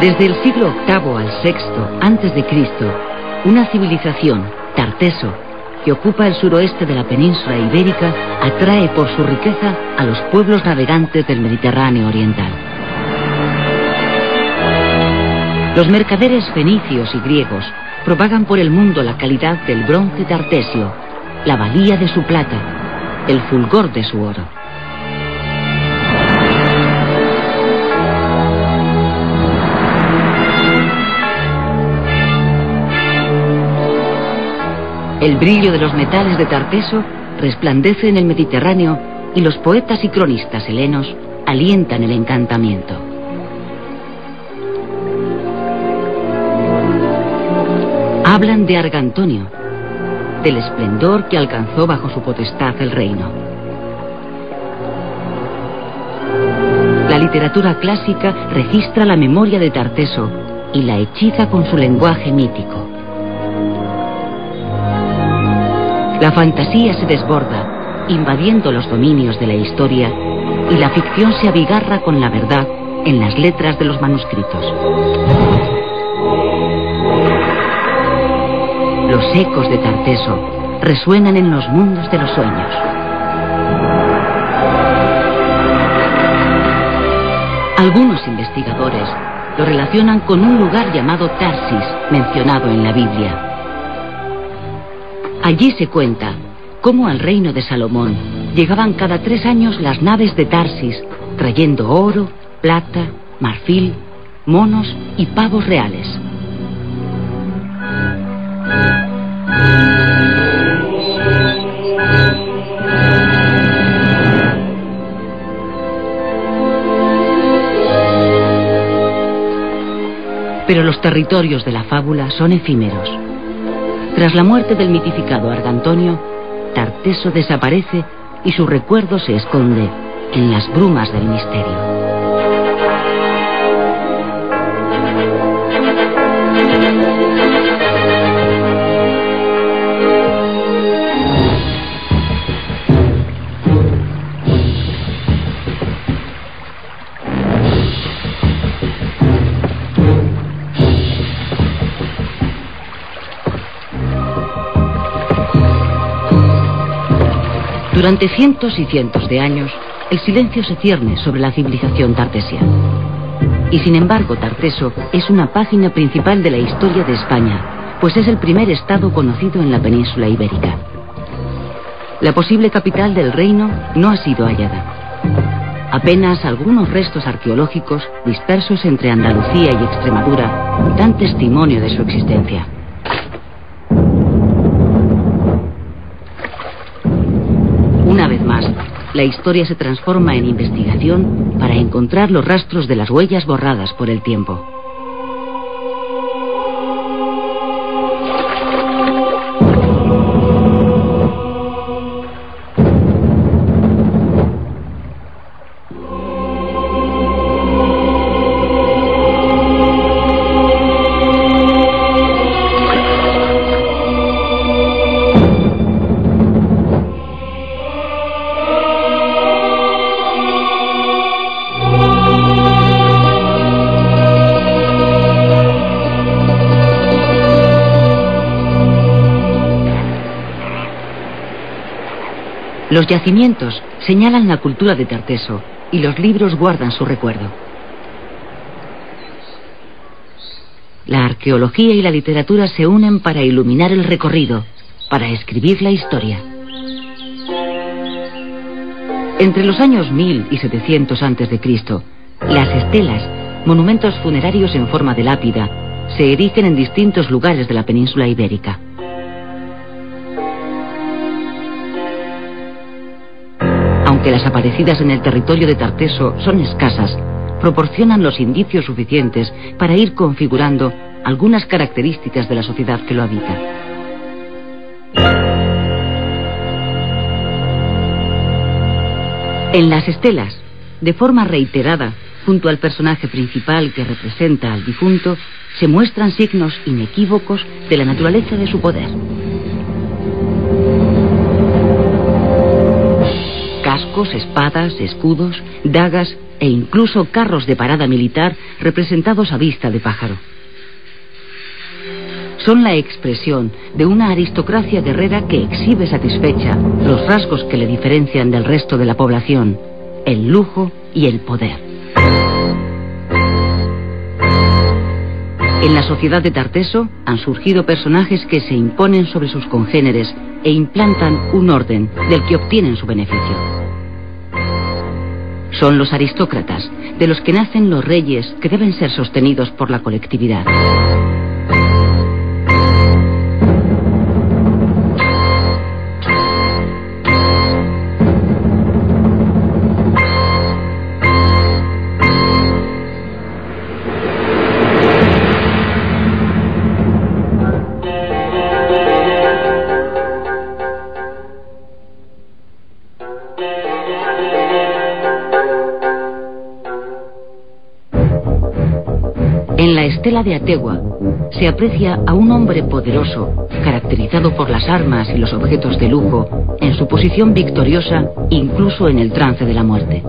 Desde el siglo VIII al VI a.C., una civilización, Tarteso, que ocupa el suroeste de la península ibérica, atrae por su riqueza a los pueblos navegantes del Mediterráneo oriental. Los mercaderes fenicios y griegos propagan por el mundo la calidad del bronce tartesio, la valía de su plata, el fulgor de su oro. El brillo de los metales de Tarteso resplandece en el Mediterráneo y los poetas y cronistas helenos alientan el encantamiento. Hablan de Argantonio, del esplendor que alcanzó bajo su potestad el reino. La literatura clásica registra la memoria de Tarteso y la hechiza con su lenguaje mítico. La fantasía se desborda, invadiendo los dominios de la historia, y la ficción se abigarra con la verdad en las letras de los manuscritos. Los ecos de Tarteso resuenan en los mundos de los sueños. Algunos investigadores lo relacionan con un lugar llamado Tarsis, mencionado en la Biblia. Allí se cuenta cómo al reino de Salomón llegaban cada 3 años las naves de Tarsis, trayendo oro, plata, marfil, monos y pavos reales. Pero los territorios de la fábula son efímeros. Tras la muerte del mitificado Argantonio, Tarteso desaparece y su recuerdo se esconde en las brumas del misterio. Durante cientos y cientos de años, el silencio se cierne sobre la civilización tartesia. Y sin embargo, Tarteso es una página principal de la historia de España, pues es el primer estado conocido en la península ibérica. La posible capital del reino no ha sido hallada. Apenas algunos restos arqueológicos dispersos entre Andalucía y Extremadura dan testimonio de su existencia. Una vez más, la historia se transforma en investigación para encontrar los rastros de las huellas borradas por el tiempo. Los yacimientos señalan la cultura de Tarteso y los libros guardan su recuerdo. La arqueología y la literatura se unen para iluminar el recorrido, para escribir la historia. Entre los años 1000 y 700 a.C., las estelas, monumentos funerarios en forma de lápida, se erigen en distintos lugares de la península ibérica. Aunque las aparecidas en el territorio de Tarteso son escasas, proporcionan los indicios suficientes para ir configurando algunas características de la sociedad que lo habita. En las estelas, de forma reiterada, junto al personaje principal que representa al difunto, se muestran signos inequívocos de la naturaleza de su poder. Casco, arcos, espadas, escudos, dagas e incluso carros de parada militar representados a vista de pájaro. Son la expresión de una aristocracia guerrera que exhibe satisfecha los rasgos que le diferencian del resto de la población: el lujo y el poder. En la sociedad de Tarteso han surgido personajes que se imponen sobre sus congéneres e implantan un orden del que obtienen su beneficio. Son los aristócratas, de los que nacen los reyes que deben ser sostenidos por la colectividad. En la estela de Ategua se aprecia a un hombre poderoso, caracterizado por las armas y los objetos de lujo, en su posición victoriosa, incluso en el trance de la muerte.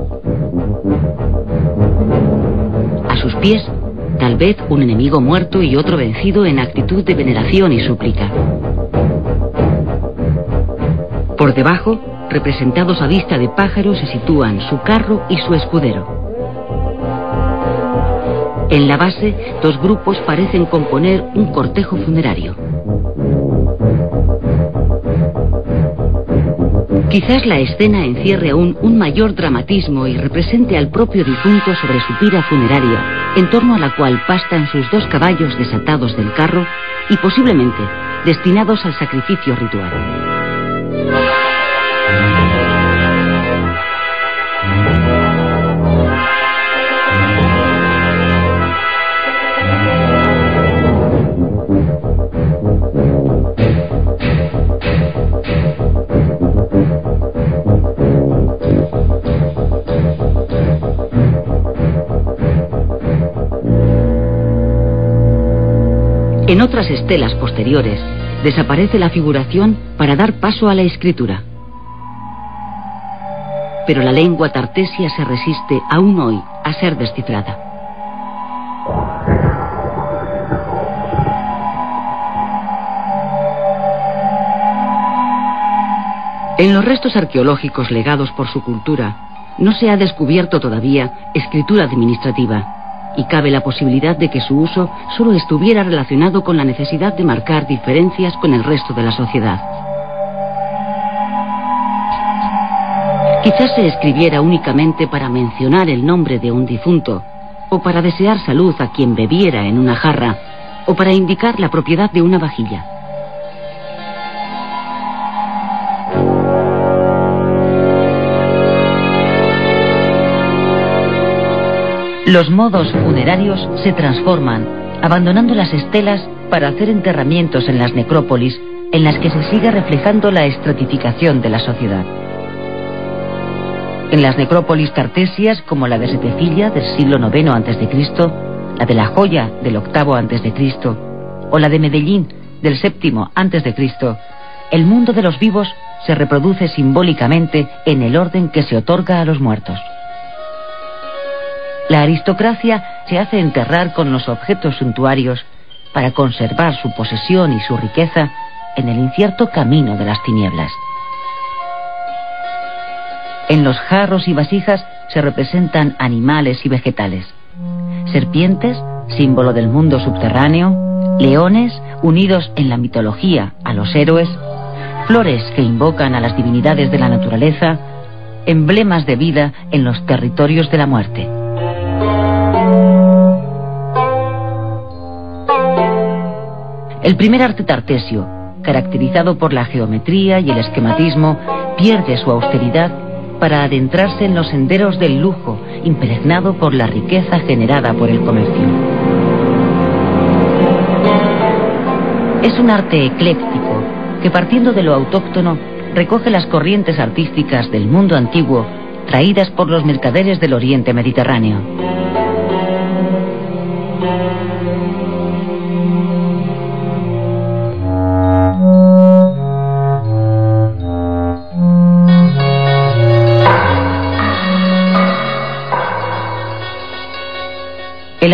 A sus pies, tal vez un enemigo muerto y otro vencido en actitud de veneración y súplica. Por debajo, representados a vista de pájaro, se sitúan su carro y su escudero. En la base, dos grupos parecen componer un cortejo funerario. Quizás la escena encierre aún un mayor dramatismo y represente al propio difunto sobre su pira funeraria, en torno a la cual pastan sus dos caballos desatados del carro y posiblemente destinados al sacrificio ritual. En otras estelas posteriores, desaparece la figuración para dar paso a la escritura. Pero la lengua tartesia se resiste aún hoy a ser descifrada. En los restos arqueológicos legados por su cultura, no se ha descubierto todavía escritura administrativa, y cabe la posibilidad de que su uso solo estuviera relacionado con la necesidad de marcar diferencias con el resto de la sociedad. Quizás se escribiera únicamente para mencionar el nombre de un difunto, o para desear salud a quien bebiera en una jarra, o para indicar la propiedad de una vajilla. Los modos funerarios se transforman, abandonando las estelas para hacer enterramientos en las necrópolis, en las que se sigue reflejando la estratificación de la sociedad. En las necrópolis tartesias, como la de Setefilla del siglo IX a.C., la de La Joya del VIII a.C., o la de Medellín del VII a.C., el mundo de los vivos se reproduce simbólicamente en el orden que se otorga a los muertos. La aristocracia se hace enterrar con los objetos suntuarios para conservar su posesión y su riqueza en el incierto camino de las tinieblas. En los jarros y vasijas se representan animales y vegetales. Serpientes, símbolo del mundo subterráneo, leones, unidos en la mitología a los héroes, flores que invocan a las divinidades de la naturaleza, emblemas de vida en los territorios de la muerte. El primer arte tartesio, caracterizado por la geometría y el esquematismo, pierde su austeridad para adentrarse en los senderos del lujo, impregnado por la riqueza generada por el comercio. Es un arte ecléctico que, partiendo de lo autóctono, recoge las corrientes artísticas del mundo antiguo traídas por los mercaderes del Oriente Mediterráneo.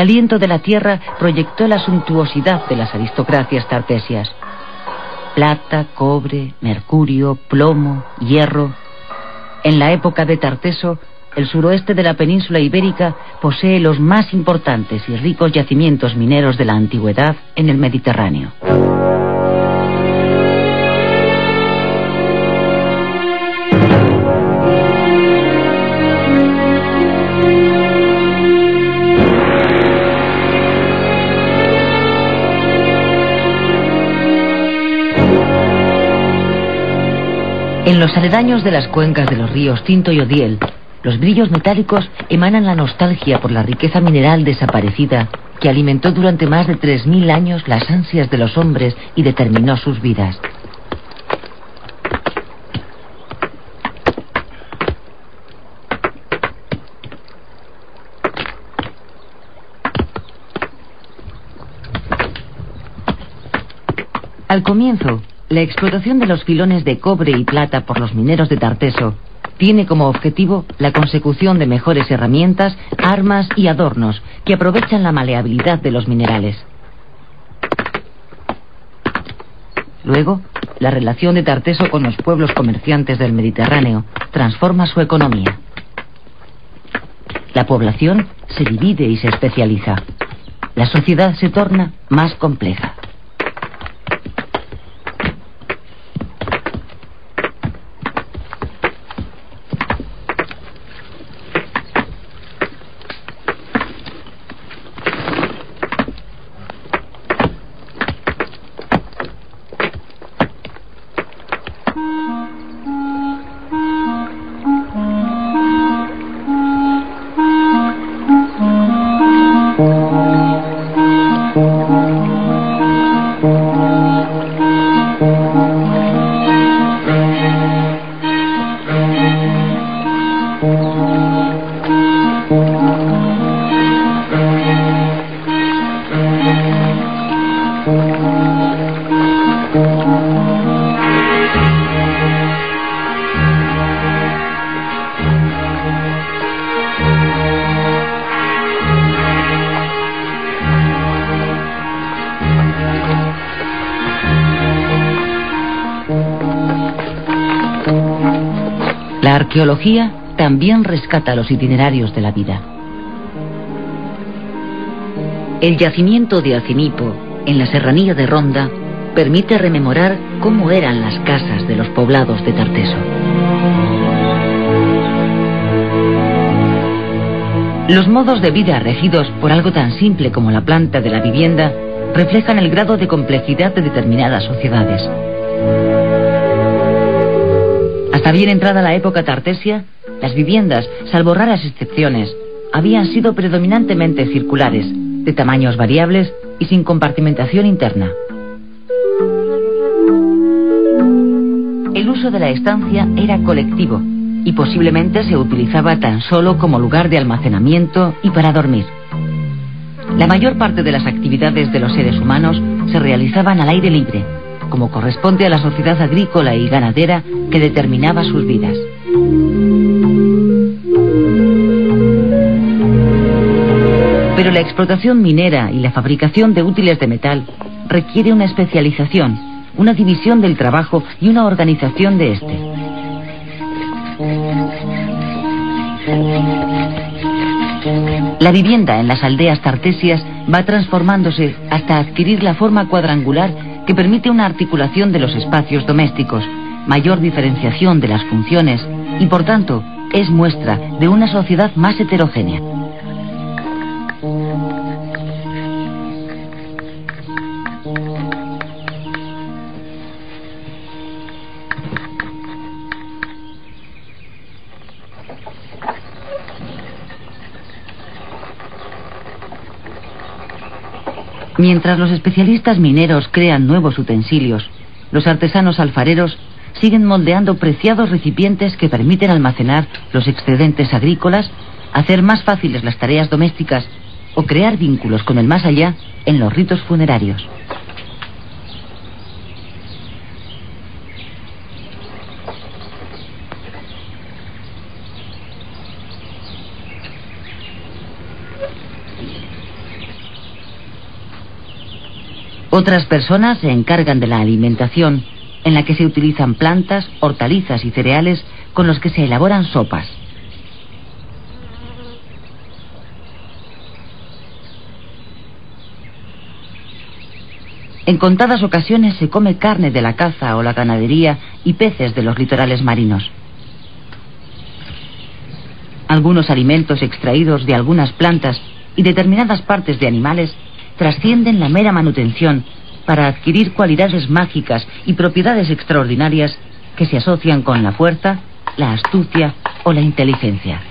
aliento de la tierra proyectó la suntuosidad de las aristocracias tartesias. Plata, cobre, mercurio, plomo, hierro. En la época de Tarteso, el suroeste de la península ibérica posee los más importantes y ricos yacimientos mineros de la antigüedad en el Mediterráneo. En los aledaños de las cuencas de los ríos Tinto y Odiel, los brillos metálicos emanan la nostalgia por la riqueza mineral desaparecida que alimentó durante más de 3000 años las ansias de los hombres y determinó sus vidas. Al comienzo, la explotación de los filones de cobre y plata por los mineros de Tarteso tiene como objetivo la consecución de mejores herramientas, armas y adornos que aprovechan la maleabilidad de los minerales. Luego, la relación de Tarteso con los pueblos comerciantes del Mediterráneo transforma su economía. La población se divide y se especializa. La sociedad se torna más compleja. La arqueología también rescata los itinerarios de la vida. El yacimiento de Acinipo, en la serranía de Ronda, permite rememorar cómo eran las casas de los poblados de Tarteso. Los modos de vida regidos por algo tan simple como la planta de la vivienda reflejan el grado de complejidad de determinadas sociedades. Hasta bien entrada la época tartesia, las viviendas, salvo raras excepciones, habían sido predominantemente circulares, de tamaños variables y sin compartimentación interna. El uso de la estancia era colectivo y posiblemente se utilizaba tan solo como lugar de almacenamiento y para dormir. La mayor parte de las actividades de los seres humanos se realizaban al aire libre, como corresponde a la sociedad agrícola y ganadera que determinaba sus vidas. Pero la explotación minera y la fabricación de útiles de metal requiere una especialización, una división del trabajo y una organización de este. La vivienda en las aldeas tartesias va transformándose hasta adquirir la forma cuadrangular que permite una articulación de los espacios domésticos, mayor diferenciación de las funciones y, por tanto, es muestra de una sociedad más heterogénea. Mientras los especialistas mineros crean nuevos utensilios, los artesanos alfareros siguen moldeando preciados recipientes que permiten almacenar los excedentes agrícolas, hacer más fáciles las tareas domésticas o crear vínculos con el más allá en los ritos funerarios. Otras personas se encargan de la alimentación, en la que se utilizan plantas, hortalizas y cereales con los que se elaboran sopas. En contadas ocasiones se come carne de la caza o la ganadería y peces de los litorales marinos. Algunos alimentos extraídos de algunas plantas y determinadas partes de animales trascienden la mera manutención para adquirir cualidades mágicas y propiedades extraordinarias que se asocian con la fuerza, la astucia o la inteligencia.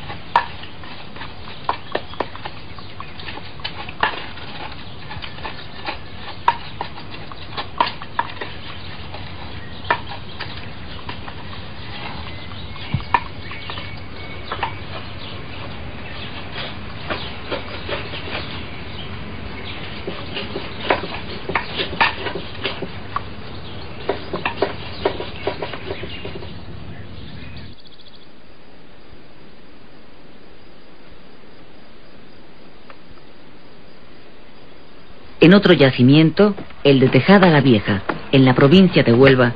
En otro yacimiento, el de Tejada la Vieja, en la provincia de Huelva,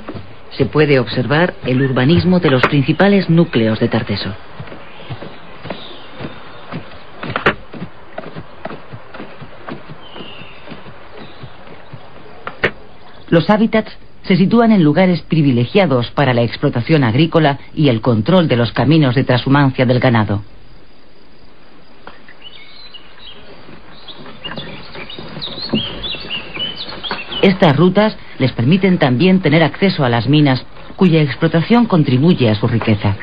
se puede observar el urbanismo de los principales núcleos de Tarteso. Los hábitats se sitúan en lugares privilegiados para la explotación agrícola y el control de los caminos de trashumancia del ganado. Estas rutas les permiten también tener acceso a las minas, cuya explotación contribuye a su riqueza.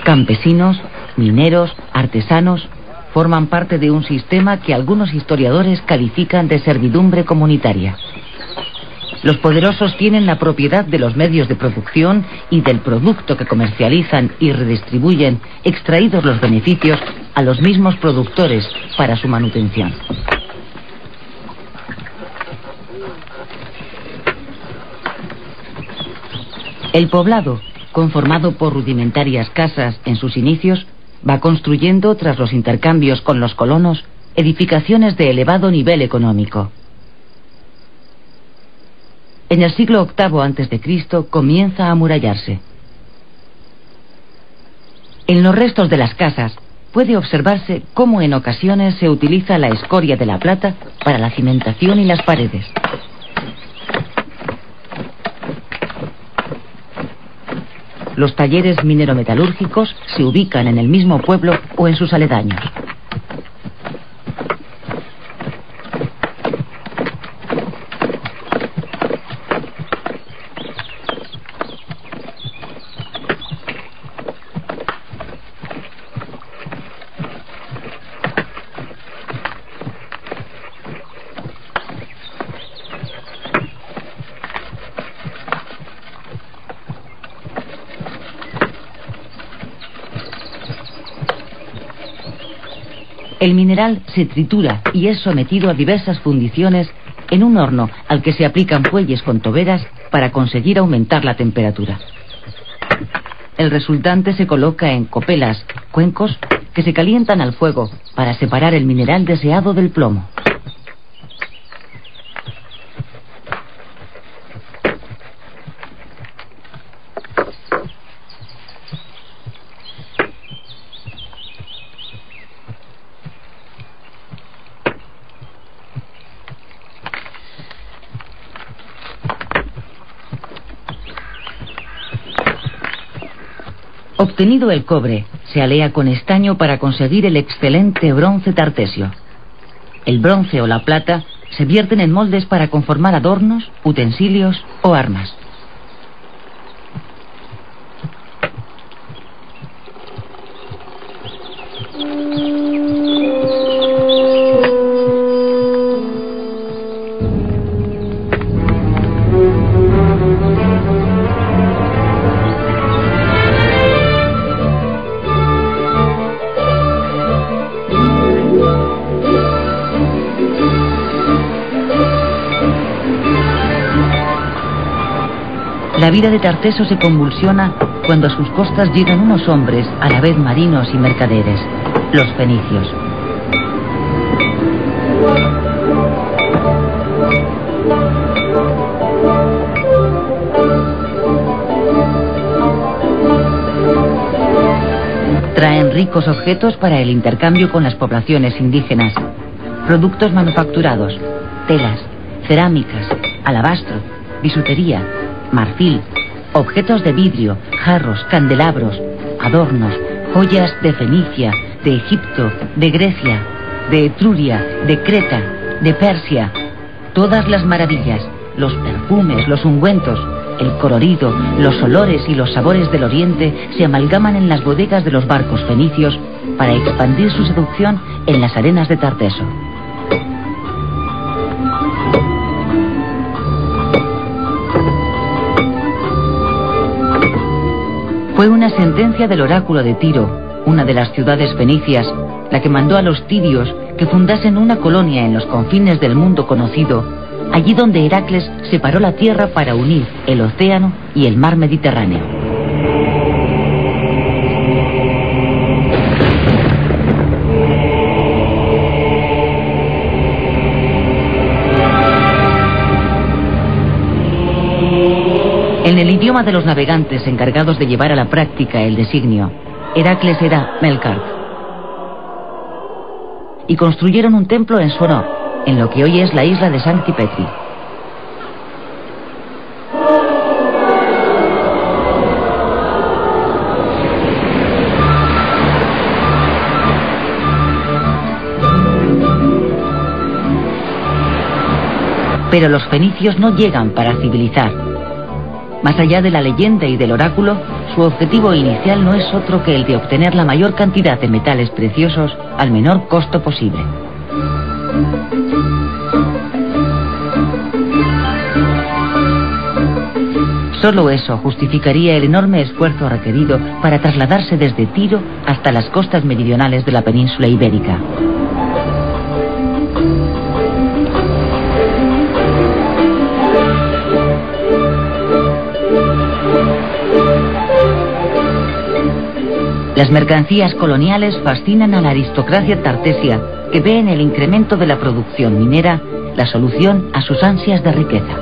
Campesinos, mineros, artesanos, forman parte de un sistema que algunos historiadores califican de servidumbre comunitaria. Los poderosos tienen la propiedad de los medios de producción y del producto que comercializan y redistribuyen, extraídos los beneficios a los mismos productores para su manutención. El poblado, conformado por rudimentarias casas en sus inicios, va construyendo, tras los intercambios con los colonos, edificaciones de elevado nivel económico. En el siglo VIII a.C. comienza a amurallarse. En los restos de las casas puede observarse cómo en ocasiones se utiliza la escoria de la plata para la cimentación y las paredes. Los talleres minero-metalúrgicos se ubican en el mismo pueblo o en sus aledaños. El mineral se tritura y es sometido a diversas fundiciones en un horno al que se aplican fuelles con toberas para conseguir aumentar la temperatura. El resultante se coloca en copelas, cuencos, que se calientan al fuego para separar el mineral deseado del plomo. Obtenido el cobre, se alea con estaño para conseguir el excelente bronce tartesio. El bronce o la plata se vierten en moldes para conformar adornos, utensilios o armas. La vida de Tarteso se convulsiona cuando a sus costas llegan unos hombres, a la vez marinos y mercaderes, los fenicios. ricos objetos para el intercambio con las poblaciones indígenas, productos manufacturados, telas, cerámicas, alabastro, bisutería, marfil, objetos de vidrio, jarros, candelabros, adornos, joyas de Fenicia, de Egipto, de Grecia, de Etruria, de Creta, de Persia. Todas las maravillas, los perfumes, los ungüentos, el colorido, los olores y los sabores del Oriente se amalgaman en las bodegas de los barcos fenicios para expandir su seducción en las arenas de Tarteso. Fue una sentencia del oráculo de Tiro, una de las ciudades fenicias, la que mandó a los tirios que fundasen una colonia en los confines del mundo conocido, allí donde Heracles separó la tierra para unir el océano y el mar Mediterráneo. En el idioma de los navegantes encargados de llevar a la práctica el designio, Heracles era Melkart. Y construyeron un templo en su honor, en lo que hoy es la isla de Sancti Petri. Pero los fenicios no llegan para civilizar. Más allá de la leyenda y del oráculo, su objetivo inicial no es otro que el de obtener la mayor cantidad de metales preciosos al menor costo posible. Solo eso justificaría el enorme esfuerzo requerido para trasladarse desde Tiro hasta las costas meridionales de la península ibérica. Las mercancías coloniales fascinan a la aristocracia tartesia, que ve en el incremento de la producción minera la solución a sus ansias de riqueza.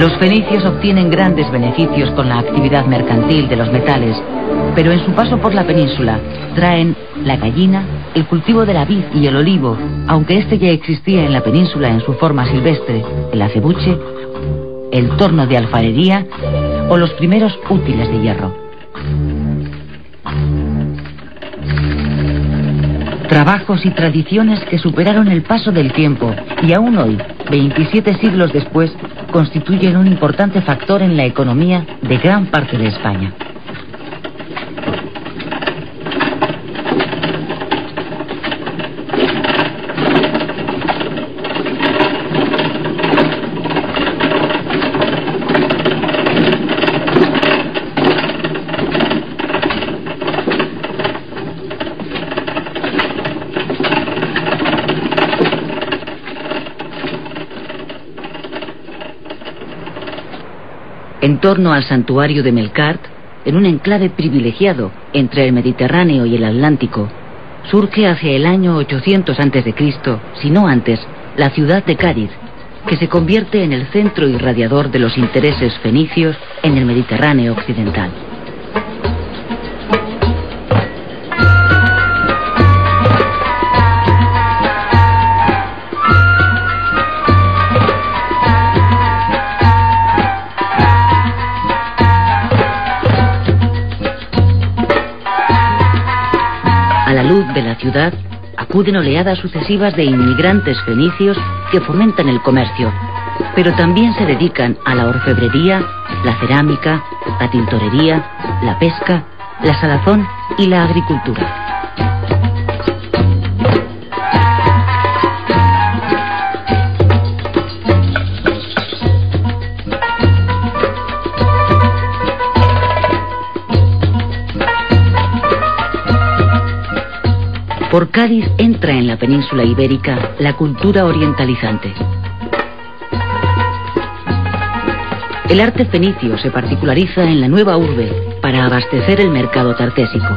Los fenicios obtienen grandes beneficios con la actividad mercantil de los metales, pero en su paso por la península traen la gallina, el cultivo de la vid y el olivo, aunque este ya existía en la península en su forma silvestre, el acebuche, el torno de alfarería o los primeros útiles de hierro. Trabajos y tradiciones que superaron el paso del tiempo y aún hoy, 27 siglos después, constituyen un importante factor en la economía de gran parte de España. En torno al santuario de Melkart, en un enclave privilegiado entre el Mediterráneo y el Atlántico, surge hacia el año 800 a.C., si no antes, la ciudad de Cádiz, que se convierte en el centro irradiador de los intereses fenicios en el Mediterráneo occidental. De la ciudad acuden oleadas sucesivas de inmigrantes fenicios que fomentan el comercio, pero también se dedican a la orfebrería, la cerámica, la tintorería, la pesca, la salazón y la agricultura. Por Cádiz entra en la península ibérica la cultura orientalizante. El arte fenicio se particulariza en la nueva urbe para abastecer el mercado tartésico.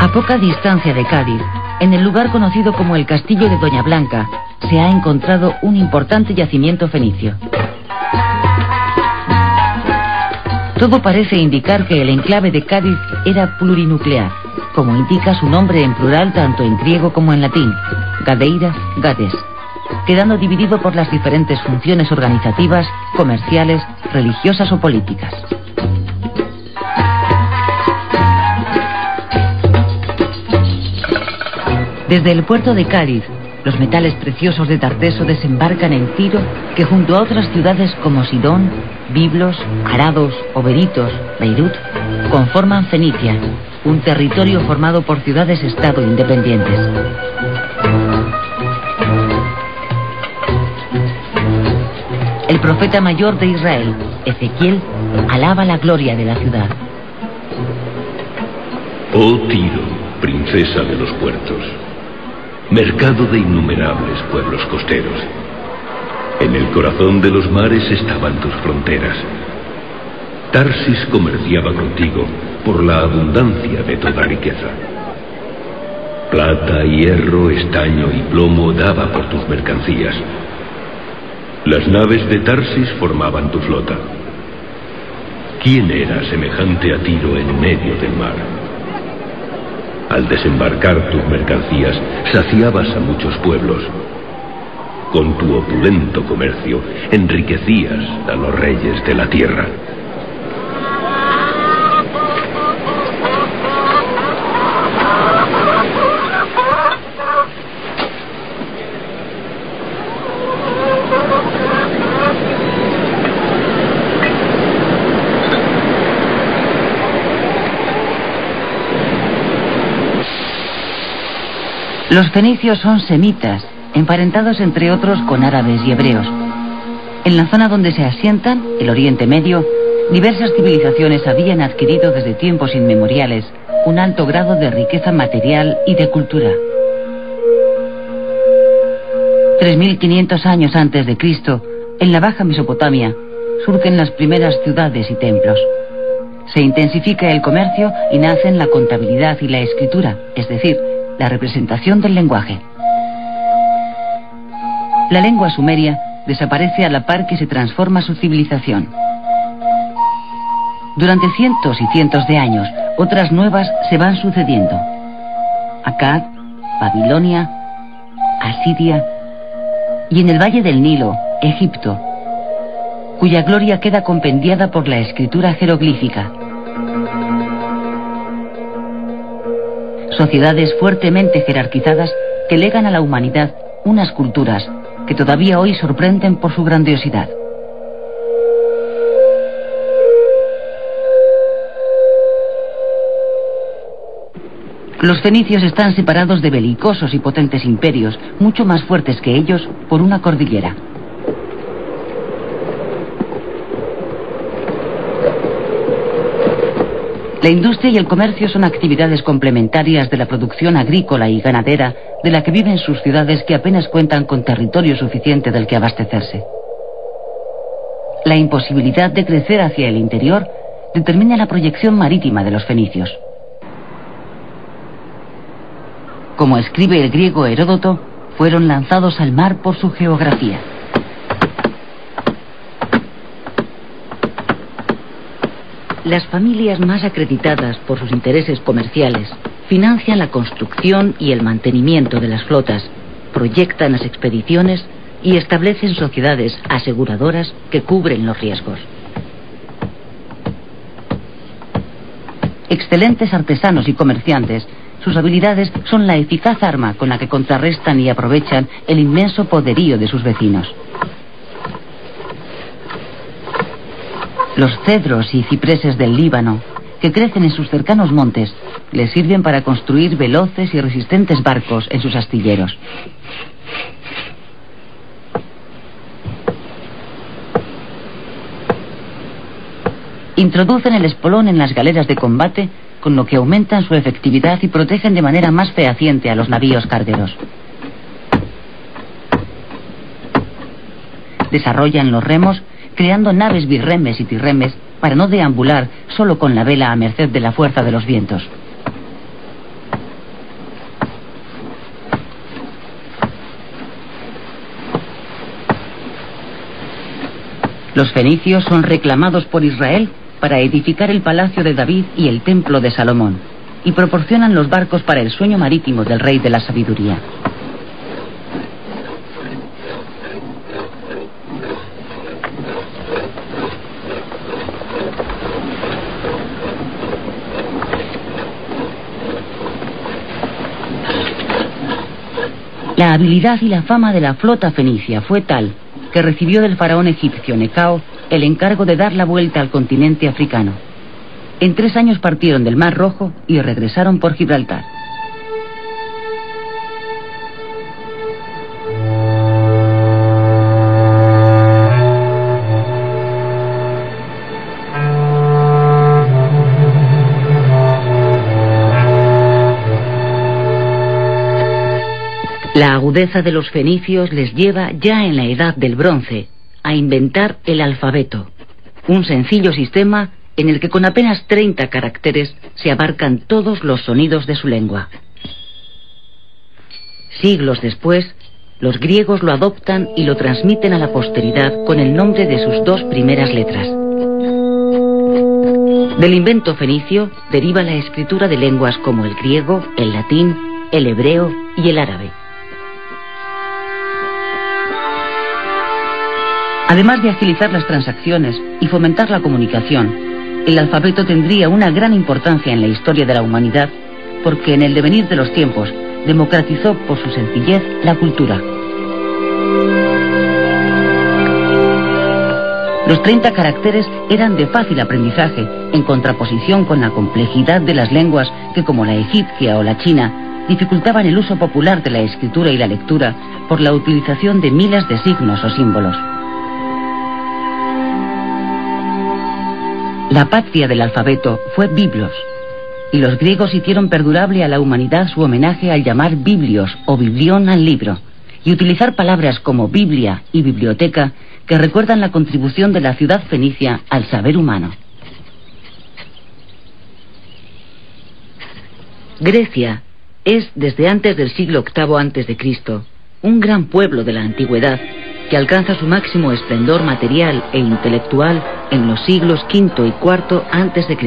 A poca distancia de Cádiz, en el lugar conocido como el Castillo de Doña Blanca, se ha encontrado un importante yacimiento fenicio. Todo parece indicar que el enclave de Cádiz era plurinuclear, como indica su nombre en plural tanto en griego como en latín, Gadeira, Gades, quedando dividido por las diferentes funciones organizativas, comerciales, religiosas o políticas. Desde el puerto de Cádiz, los metales preciosos de Tarteso desembarcan en Tiro, que junto a otras ciudades como Sidón, Biblos, Arados o Beritos, Beirut, conforman Fenicia, un territorio formado por ciudades-estado independientes. El profeta mayor de Israel, Ezequiel, alaba la gloria de la ciudad. Oh Tiro, princesa de los puertos, mercado de innumerables pueblos costeros. En el corazón de los mares estaban tus fronteras. Tarsis comerciaba contigo por la abundancia de toda riqueza. Plata, hierro, estaño y plomo daba por tus mercancías. Las naves de Tarsis formaban tu flota. ¿Quién era semejante a Tiro en medio del mar? Al desembarcar tus mercancías, saciabas a muchos pueblos. Con tu opulento comercio, enriquecías a los reyes de la tierra. Los fenicios son semitas, emparentados entre otros con árabes y hebreos. En la zona donde se asientan, el Oriente Medio, diversas civilizaciones habían adquirido desde tiempos inmemoriales un alto grado de riqueza material y de cultura. 3500 años antes de Cristo, en la Baja Mesopotamia, surgen las primeras ciudades y templos. Se intensifica el comercio y nacen la contabilidad y la escritura, es decir, la representación del lenguaje. La lengua sumeria desaparece a la par que se transforma su civilización. Durante cientos y cientos de años, otras nuevas se van sucediendo. Akkad, Babilonia, Asiria y en el Valle del Nilo, Egipto, cuya gloria queda compendiada por la escritura jeroglífica. Sociedades fuertemente jerarquizadas que legan a la humanidad unas culturas que todavía hoy sorprenden por su grandiosidad. Los fenicios están separados de belicosos y potentes imperios, mucho más fuertes que ellos, por una cordillera. La industria y el comercio son actividades complementarias de la producción agrícola y ganadera de la que viven sus ciudades, que apenas cuentan con territorio suficiente del que abastecerse. La imposibilidad de crecer hacia el interior determina la proyección marítima de los fenicios. Como escribe el griego Heródoto, fueron lanzados al mar por su geografía. Las familias más acreditadas por sus intereses comerciales, financian la construcción y el mantenimiento de las flotas, proyectan las expediciones y establecen sociedades aseguradoras que cubren los riesgos. Excelentes artesanos y comerciantes, sus habilidades son la eficaz arma con la que contrarrestan y aprovechan el inmenso poderío de sus vecinos. Los cedros y cipreses del Líbano, que crecen en sus cercanos montes, les sirven para construir veloces y resistentes barcos en sus astilleros. Introducen el espolón en las galeras de combate, con lo que aumentan su efectividad y protegen de manera más fehaciente a los navíos cargueros. Desarrollan los remos, creando naves birremes y tirremes para no deambular solo con la vela a merced de la fuerza de los vientos. Los fenicios son reclamados por Israel para edificar el palacio de David y el templo de Salomón, y proporcionan los barcos para el sueño marítimo del rey de la sabiduría. La habilidad y la fama de la flota fenicia fue tal que recibió del faraón egipcio Necao el encargo de dar la vuelta al continente africano. En 3 años partieron del Mar Rojo y regresaron por Gibraltar. La agudeza de los fenicios les lleva ya en la Edad del Bronce a inventar el alfabeto, un sencillo sistema en el que con apenas 30 caracteres se abarcan todos los sonidos de su lengua. Siglos después, los griegos lo adoptan y lo transmiten a la posteridad con el nombre de sus 2 primeras letras. Del invento fenicio deriva la escritura de lenguas como el griego, el latín, el hebreo y el árabe. Además de agilizar las transacciones y fomentar la comunicación, el alfabeto tendría una gran importancia en la historia de la humanidad porque en el devenir de los tiempos democratizó por su sencillez la cultura. Los 30 caracteres eran de fácil aprendizaje, en contraposición con la complejidad de las lenguas que, como la egipcia o la china, dificultaban el uso popular de la escritura y la lectura por la utilización de miles de signos o símbolos. La patria del alfabeto fue Biblos, y los griegos hicieron perdurable a la humanidad su homenaje al llamar Biblios o Biblión al libro, y utilizar palabras como Biblia y biblioteca que recuerdan la contribución de la ciudad fenicia al saber humano. Grecia es, desde antes del siglo VIII a.C., un gran pueblo de la antigüedad que alcanza su máximo esplendor material e intelectual en los siglos V y IV a.C.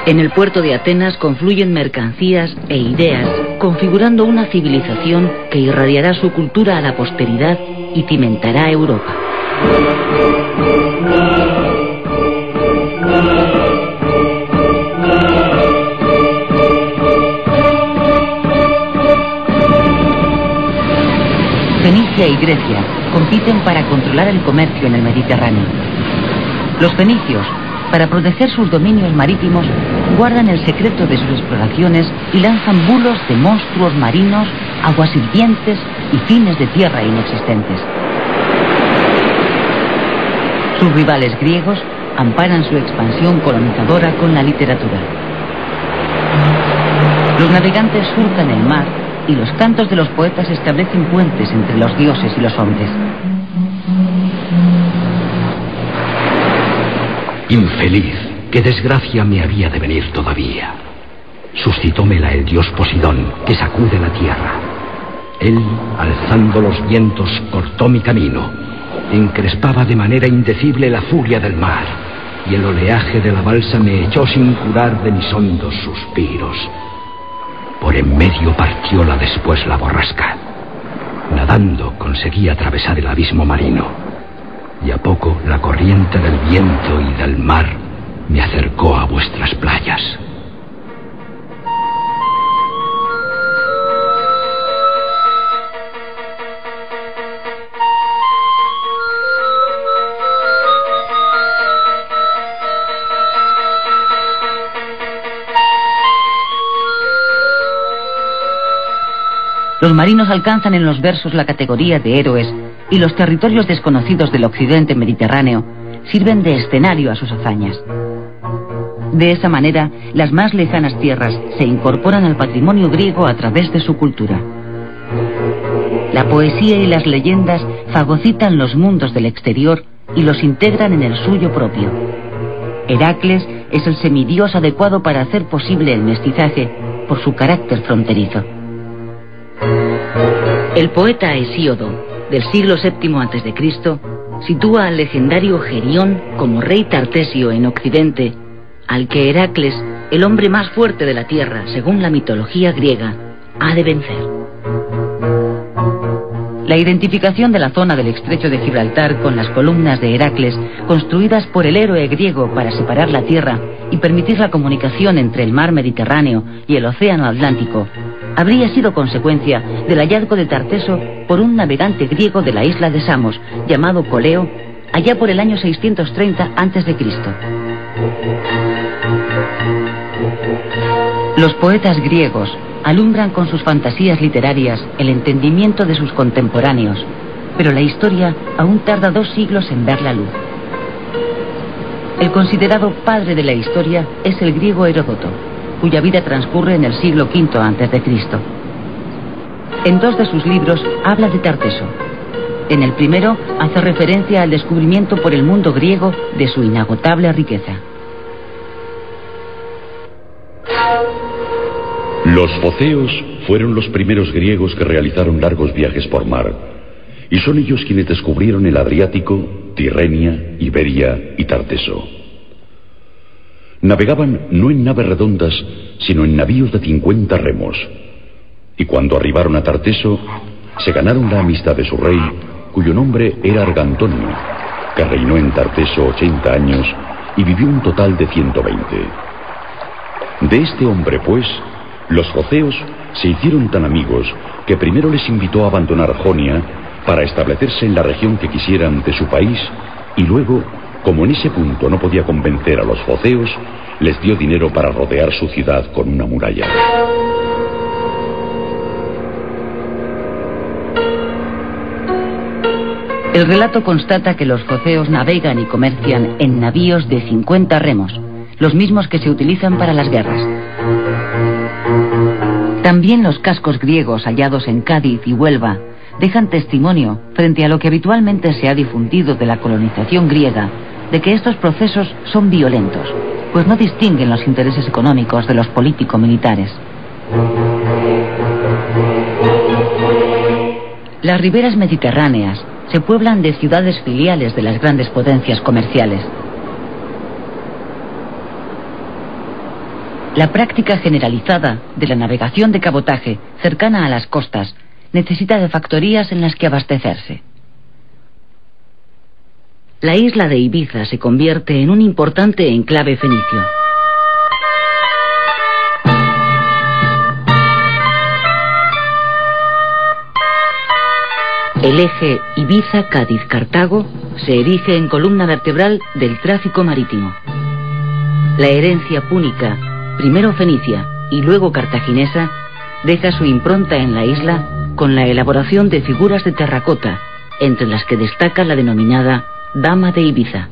En el puerto de Atenas confluyen mercancías e ideas, configurando una civilización que irradiará su cultura a la posteridad y cimentará Europa. Fenicia y Grecia compiten para controlar el comercio en el Mediterráneo. Los fenicios, para proteger sus dominios marítimos, guardan el secreto de sus exploraciones y lanzan bulos de monstruos marinos, aguas hirvientes y fines de tierra inexistentes. Sus rivales griegos amparan su expansión colonizadora con la literatura. Los navegantes surcan el mar y los cantos de los poetas establecen puentes entre los dioses y los hombres. Infeliz, qué desgracia me había de venir todavía. Suscitómela el dios Posidón, que sacude la tierra. Él, alzando los vientos, cortó mi camino. Encrespaba de manera indecible la furia del mar. y el oleaje de la balsa me echó sin curar de mis hondos suspiros. Por en medio partióla después la borrasca. Nadando conseguí atravesar el abismo marino, y a poco la corriente del viento y del mar me acercó a vuestras playas. Los marinos alcanzan en los versos la categoría de héroes y los territorios desconocidos del occidente mediterráneo sirven de escenario a sus hazañas. De esa manera, las más lejanas tierras se incorporan al patrimonio griego a través de su cultura. La poesía y las leyendas fagocitan los mundos del exterior y los integran en el suyo propio. Heracles es el semidios adecuado para hacer posible el mestizaje por su carácter fronterizo. El poeta Hesíodo, del siglo VII a.C., sitúa al legendario Gerión como rey tartesio en Occidente, al que Heracles, el hombre más fuerte de la tierra según la mitología griega, ha de vencer. La identificación de la zona del estrecho de Gibraltar con las columnas de Heracles, construidas por el héroe griego para separar la tierra y permitir la comunicación entre el mar Mediterráneo y el océano Atlántico, habría sido consecuencia del hallazgo de Tarteso por un navegante griego de la isla de Samos, llamado Coleo, allá por el año 630 a.C. Los poetas griegos alumbran con sus fantasías literarias el entendimiento de sus contemporáneos, pero la historia aún tarda 2 siglos en ver la luz. El considerado padre de la historia es el griego Heródoto, cuya vida transcurre en el siglo V a.C. En 2 de sus libros habla de Tarteso. En el primero hace referencia al descubrimiento por el mundo griego de su inagotable riqueza. Los foceos fueron los primeros griegos que realizaron largos viajes por mar, y son ellos quienes descubrieron el Adriático, Tirrenia, Iberia y Tarteso. Navegaban no en naves redondas, sino en navíos de 50 remos, y cuando arribaron a Tarteso, se ganaron la amistad de su rey, cuyo nombre era Argantonio, que reinó en Tarteso 80 años y vivió un total de 120. De este hombre, pues, los foceos se hicieron tan amigos que primero les invitó a abandonar Jonia para establecerse en la región que quisieran de su país, y luego, como en ese punto no podía convencer a los foceos, les dio dinero para rodear su ciudad con una muralla. El relato constata que los foceos navegan y comercian en navíos de 50 remos, los mismos que se utilizan para las guerras. También los cascos griegos hallados en Cádiz y Huelva dejan testimonio, frente a lo que habitualmente se ha difundido de la colonización griega, de que estos procesos son violentos, pues no distinguen los intereses económicos de los político-militares. Las riberas mediterráneas se pueblan de ciudades filiales de las grandes potencias comerciales. La práctica generalizada de la navegación de cabotaje cercana a las costas necesita de factorías en las que abastecerse. La isla de Ibiza se convierte en un importante enclave fenicio. El eje Ibiza-Cádiz-Cartago se erige en columna vertebral del tráfico marítimo. La herencia púnica, primero fenicia y luego cartaginesa, deja su impronta en la isla con la elaboración de figuras de terracota, entre las que destaca la denominada Dama de Ibiza.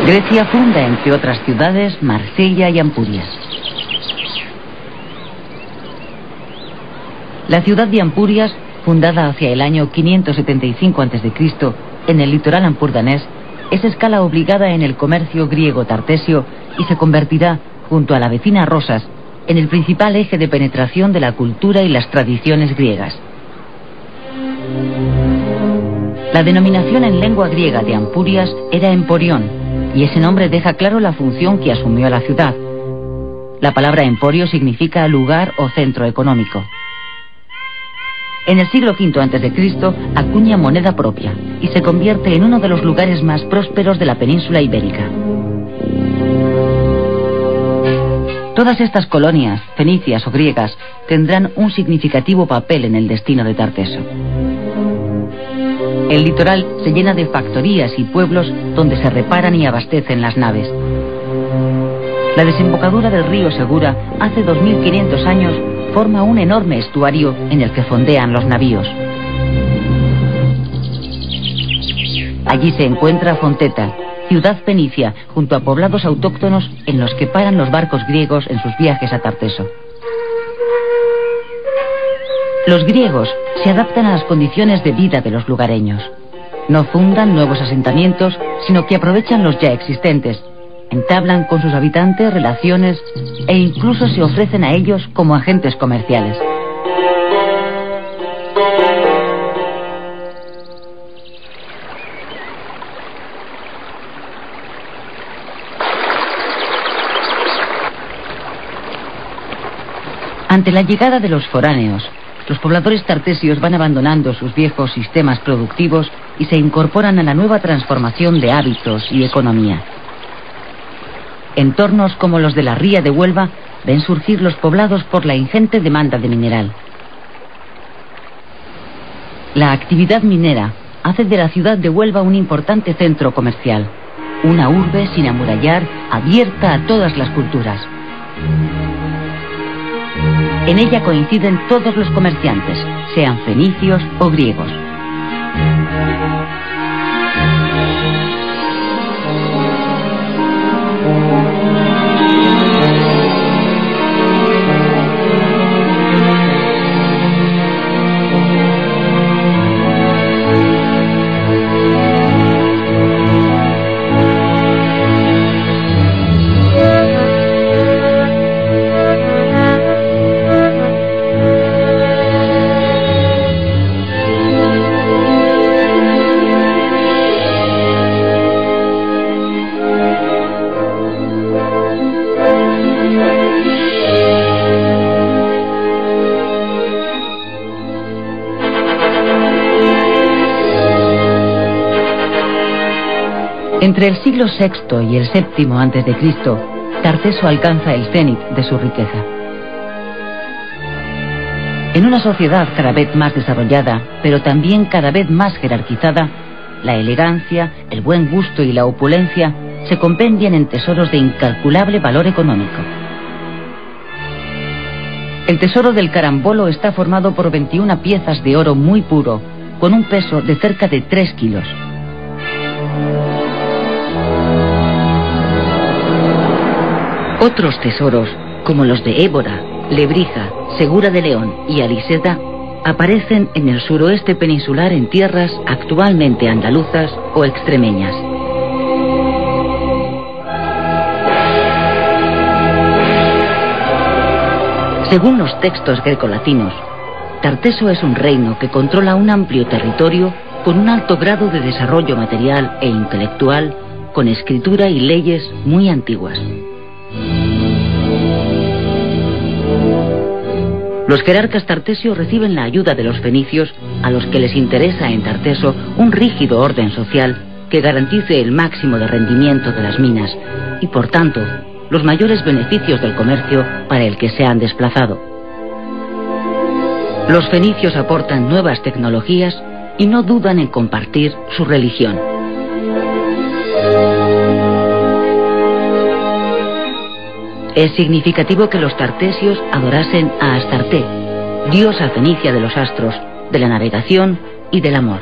Grecia funda, entre otras ciudades, Marsella y Ampurias. La ciudad de Ampurias, fundada hacia el año 575 a.C., en el litoral ampurdanés, es escala obligada en el comercio griego-tartesio y se convertirá, junto a la vecina Rosas, en el principal eje de penetración de la cultura y las tradiciones griegas. La denominación en lengua griega de Ampurias era Emporión, y ese nombre deja claro la función que asumió la ciudad. La palabra emporio significa lugar o centro económico. En el siglo V a.C. acuña moneda propia y se convierte en uno de los lugares más prósperos de la península ibérica. Todas estas colonias, fenicias o griegas, tendrán un significativo papel en el destino de Tarteso. El litoral se llena de factorías y pueblos donde se reparan y abastecen las naves. La desembocadura del río Segura, hace 2500 años, forma un enorme estuario en el que fondean los navíos. Allí se encuentra Fonteta, ciudad fenicia, junto a poblados autóctonos en los que paran los barcos griegos en sus viajes a Tarteso. Los griegos se adaptan a las condiciones de vida de los lugareños. No fundan nuevos asentamientos, sino que aprovechan los ya existentes, entablan con sus habitantes relaciones e incluso se ofrecen a ellos como agentes comerciales. Ante la llegada de los foráneos, los pobladores tartesios van abandonando sus viejos sistemas productivos y se incorporan a la nueva transformación de hábitos y economía. Entornos como los de la ría de Huelva ven surgir los poblados por la ingente demanda de mineral. La actividad minera hace de la ciudad de Huelva un importante centro comercial, una urbe sin amurallar, abierta a todas las culturas. En ella coinciden todos los comerciantes, sean fenicios o griegos. Entre el siglo VI y el VII a.C., Tarteso alcanza el cénit de su riqueza. En una sociedad cada vez más desarrollada, pero también cada vez más jerarquizada, la elegancia, el buen gusto y la opulencia se compendian en tesoros de incalculable valor económico. El tesoro del Carambolo está formado por 21 piezas de oro muy puro, con un peso de cerca de 3 kilos. Otros tesoros, como los de Évora, Lebrija, Segura de León y Aliseda, aparecen en el suroeste peninsular en tierras actualmente andaluzas o extremeñas. Según los textos grecolatinos, Tarteso es un reino que controla un amplio territorio con un alto grado de desarrollo material e intelectual, con escritura y leyes muy antiguas. Los jerarcas tartesios reciben la ayuda de los fenicios, a los que les interesa en Tarteso un rígido orden social que garantice el máximo de rendimiento de las minas y, por tanto, los mayores beneficios del comercio para el que se han desplazado. Los fenicios aportan nuevas tecnologías y no dudan en compartir su religión. Es significativo que los tartesios adorasen a Astarte, diosa fenicia de los astros, de la navegación y del amor.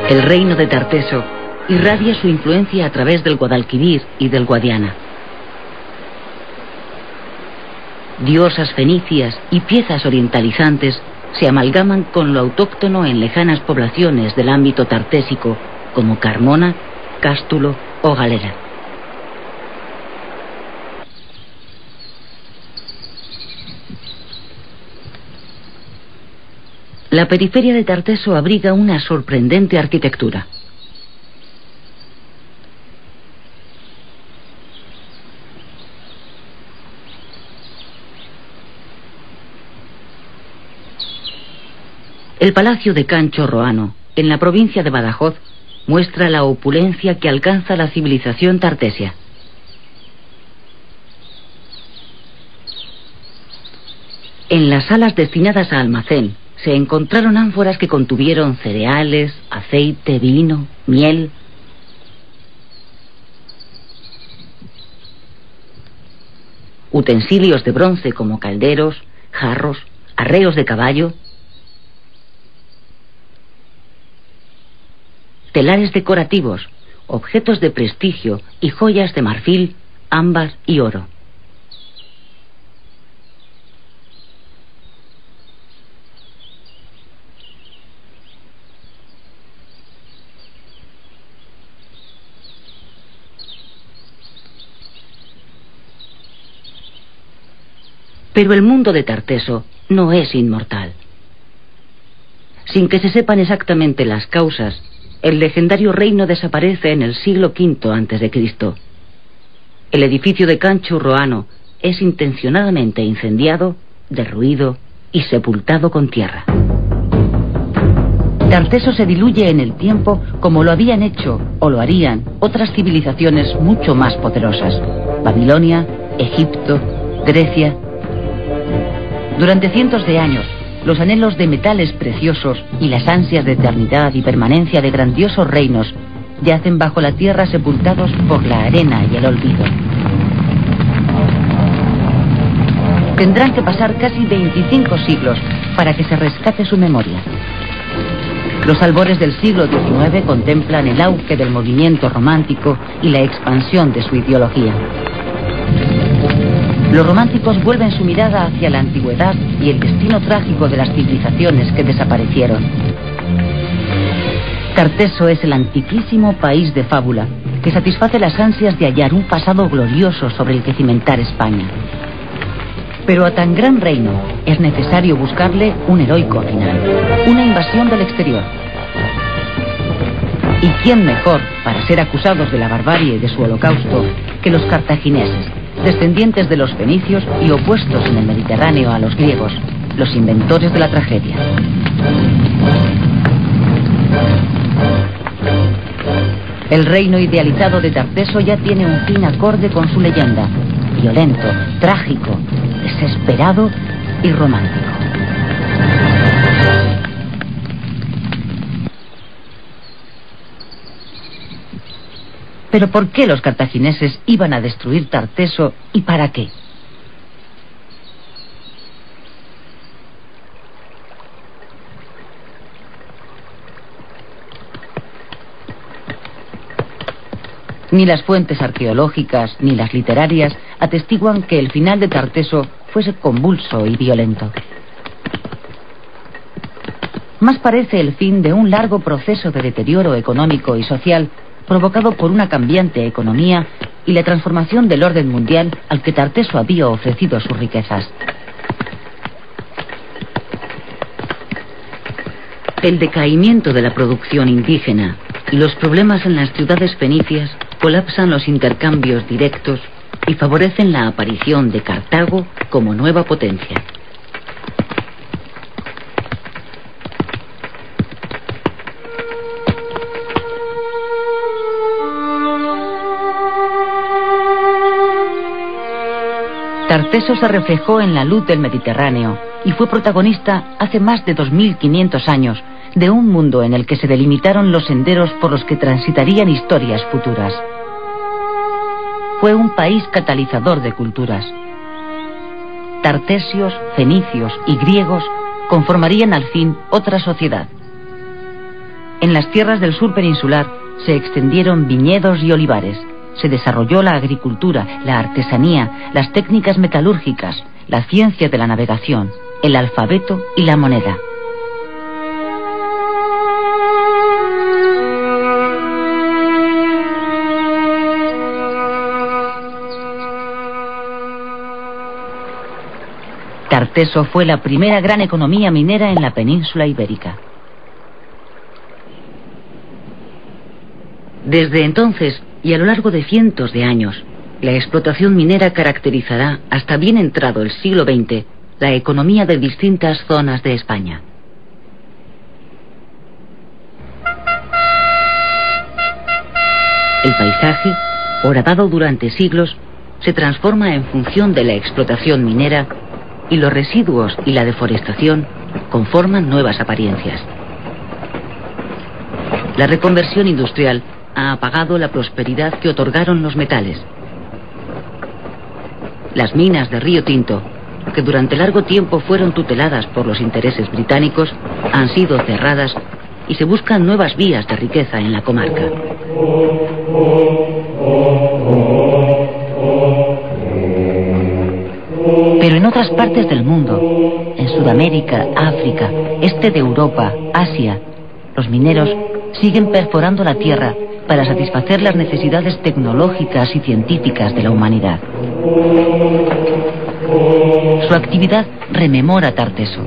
El reino de Tarteso irradia su influencia a través del Guadalquivir y del Guadiana. diosas fenicias y piezas orientalizantes se amalgaman con lo autóctono en lejanas poblaciones del ámbito tartésico, como Carmona, Cástulo o Galera. La periferia de Tarteso abriga una sorprendente arquitectura. El Palacio de Cancho Roano, en la provincia de Badajoz, muestra la opulencia que alcanza la civilización tartesia. En las salas destinadas a almacén se encontraron ánforas que contuvieron cereales, aceite, vino, miel. Utensilios de bronce como calderos, jarros, arreos de caballo, telares decorativos, objetos de prestigio y joyas de marfil, ámbar y oro. Pero el mundo de Tarteso no es inmortal. Sin que se sepan exactamente las causas, el legendario reino desaparece en el siglo V a.C. El edificio de Cancho Roano es intencionadamente incendiado, derruido y sepultado con tierra. Tarteso se diluye en el tiempo como lo habían hecho o lo harían otras civilizaciones mucho más poderosas: Babilonia, Egipto, Grecia. Durante cientos de años, los anhelos de metales preciosos y las ansias de eternidad y permanencia de grandiosos reinos yacen bajo la tierra, sepultados por la arena y el olvido. Tendrán que pasar casi 25 siglos para que se rescate su memoria. Los albores del siglo XIX contemplan el auge del movimiento romántico y la expansión de su ideología. Los románticos vuelven su mirada hacia la antigüedad y el destino trágico de las civilizaciones que desaparecieron. Tarteso es el antiquísimo país de fábula que satisface las ansias de hallar un pasado glorioso sobre el que cimentar España. Pero a tan gran reino es necesario buscarle un heroico final, una invasión del exterior. ¿Y quién mejor para ser acusados de la barbarie de su holocausto que los cartagineses, descendientes de los fenicios y opuestos en el Mediterráneo a los griegos, los inventores de la tragedia? El reino idealizado de Tarteso ya tiene un fin acorde con su leyenda: violento, trágico, desesperado y romántico. Pero ¿por qué los cartagineses iban a destruir Tarteso y para qué? Ni las fuentes arqueológicas ni las literarias atestiguan que el final de Tarteso fuese convulso y violento. Más parece el fin de un largo proceso de deterioro económico y social provocado por una cambiante economía y la transformación del orden mundial al que Tarteso había ofrecido sus riquezas. El decaimiento de la producción indígena y los problemas en las ciudades fenicias colapsan los intercambios directos y favorecen la aparición de Cartago como nueva potencia. Tarteso se reflejó en la luz del Mediterráneo y fue protagonista hace más de 2500 años de un mundo en el que se delimitaron los senderos por los que transitarían historias futuras. Fue un país catalizador de culturas. Tartesios, fenicios y griegos conformarían al fin otra sociedad. En las tierras del sur peninsular se extendieron viñedos y olivares. Se desarrolló la agricultura, la artesanía, las técnicas metalúrgicas, la ciencia de la navegación, el alfabeto y la moneda. Tarteso fue la primera gran economía minera en la península ibérica. Desde entonces, y a lo largo de cientos de años, la explotación minera caracterizará, hasta bien entrado el siglo XX, la economía de distintas zonas de España. El paisaje, horadado durante siglos, se transforma en función de la explotación minera, y los residuos y la deforestación conforman nuevas apariencias. La reconversión industrial ha apagado la prosperidad que otorgaron los metales. Las minas de Río Tinto, que durante largo tiempo fueron tuteladas por los intereses británicos, han sido cerradas y se buscan nuevas vías de riqueza en la comarca. Pero en otras partes del mundo, en Sudamérica, África, este de Europa, Asia, los mineros siguen perforando la tierra para satisfacer las necesidades tecnológicas y científicas de la humanidad. Su actividad rememora a Tarteso,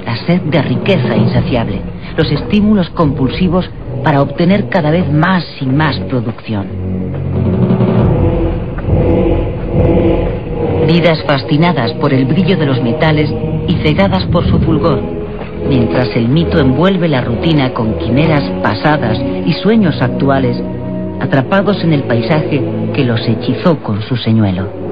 la sed de riqueza insaciable, los estímulos compulsivos para obtener cada vez más y más producción. Vidas fascinadas por el brillo de los metales y cegadas por su fulgor, mientras el mito envuelve la rutina con quimeras pasadas y sueños actuales, atrapados en el paisaje que los hechizó con su señuelo.